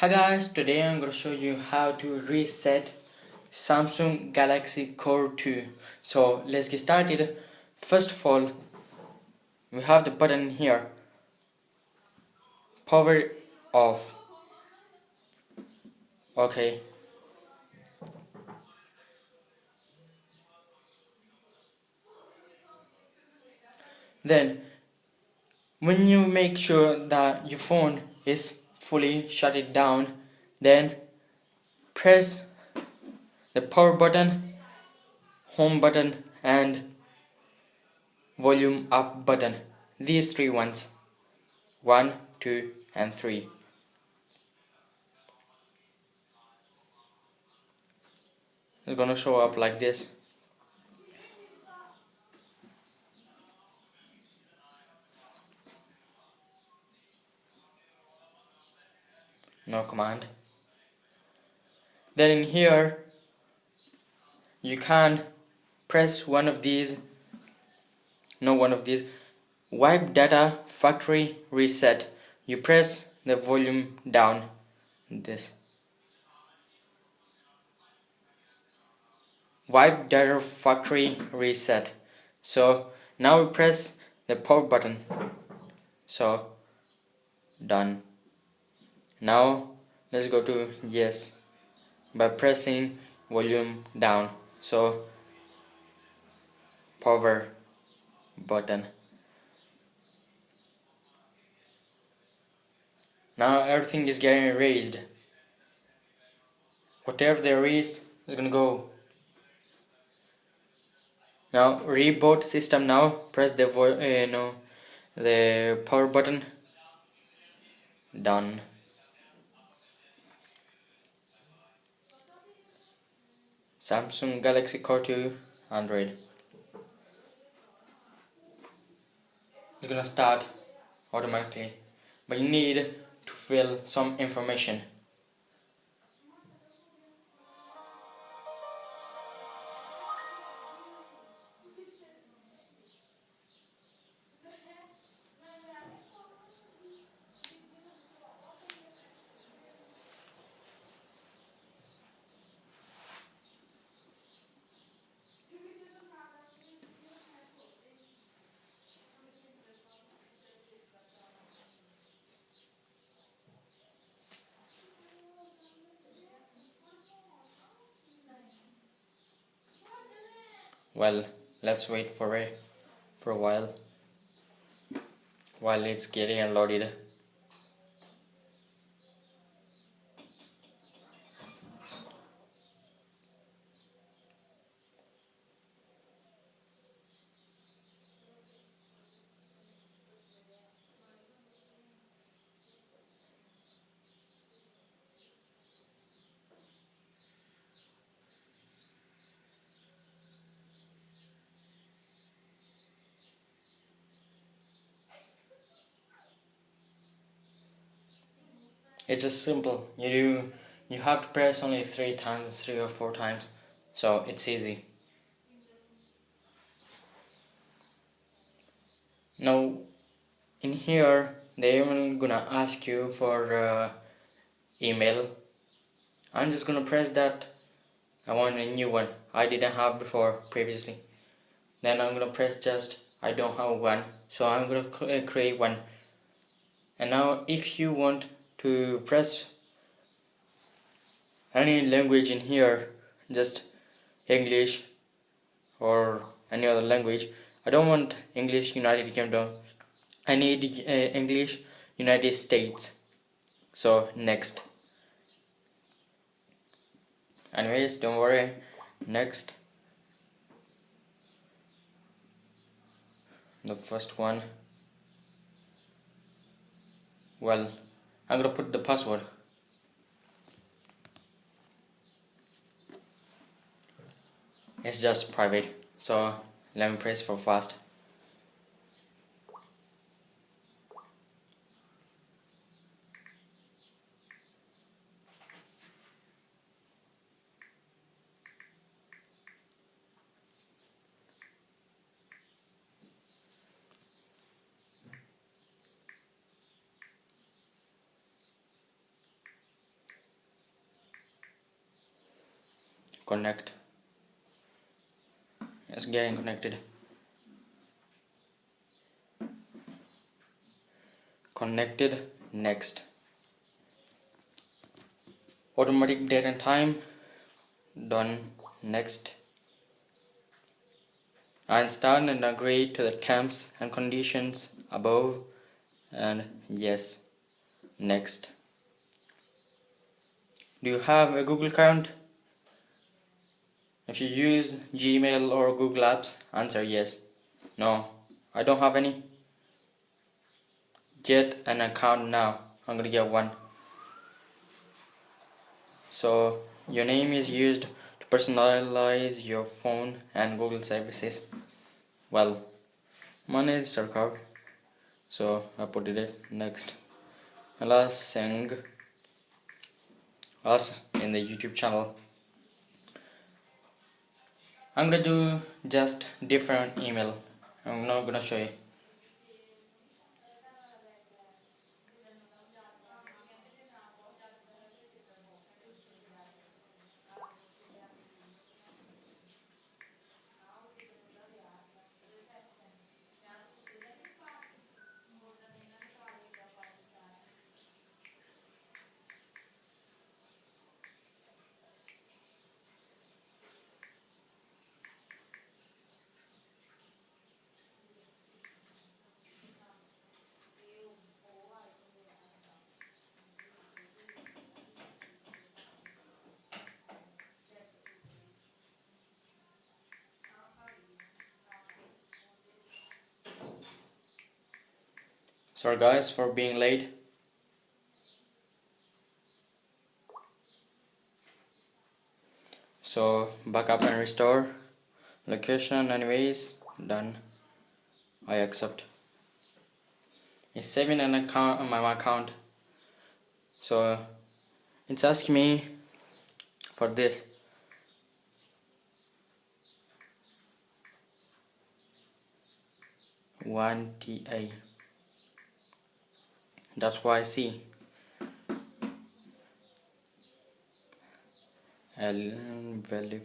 Hi guys, today I'm going to show you how to reset Samsung Galaxy Core 2. So let's get started. First of all, we have the button here, power off. Okay. Then when you make sure that your phone is fully shut it down, then press the power button, home button and volume up button. These three ones. 1, 2 and 3. It's gonna show up like this. No command. Then in here you can press one of these, wipe data factory reset. You press the volume down, this wipe data factory reset. So now we press the power button. So done. Now let's go to yes by pressing volume down. So power button. Now everything is getting erased. Whatever there is gonna go. Now reboot system. Now press the the power button. Done. Samsung Galaxy Core 2 Android. It's gonna start automatically, but you need to fill some information. Well, let's wait for a while it's getting unloaded. It's just simple. You have to press only 3 or 4 times, so it's easy. Now in here they even gonna ask you for email. I'm just gonna press that. I want a new one I didn't have before previously. Then I'm gonna press just I don't have one, so I'm gonna create one. And now if you want to press any language in here, just English or any other language. I don't want English United Kingdom, I need English United States. So next. Anyways, don't worry. Next. The first one. Well, I'm gonna put the password. It's just private, so let me press for fast. connect. It's getting connected. Connected. Next. Automatic date and time. Done. Next. I understand and agree to the terms and conditions above, and yes. Next. Do you have a Google account? If you use Gmail or Google Apps, answer yes. No, I don't have any. Get an account now. I'm gonna get one. So your name is used to personalize your phone and Google services. Well, mine is Sarkar, so I put it next. Let's sing us in the YouTube channel. I'm gonna do just different email. I'm not gonna show you. Sorry guys for being late. So backup and restore. Location anyways, done. I accept. It's saving an account on my account. So it's asking me for this. One TA. That's why I see. Value.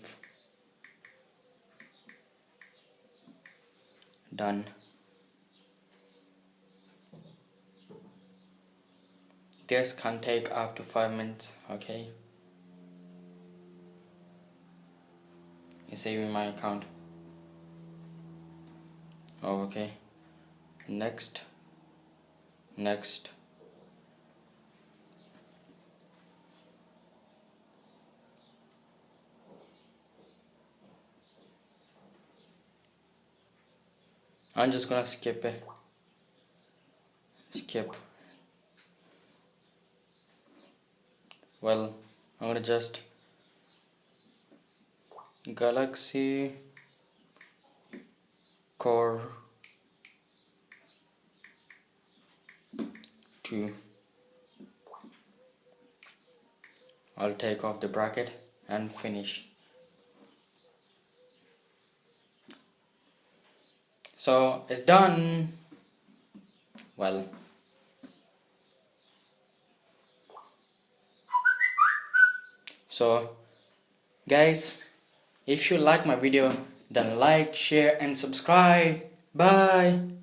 Done. This can take up to 5 minutes. Okay. It's saving my account. Oh, okay. Next. Next. I'm just gonna skip it. Skip. Well, I'm gonna just Galaxy Core 2. I'll take off the bracket and finish. So it's done. Well, so guys, if you like my video, then like, share and subscribe. Bye.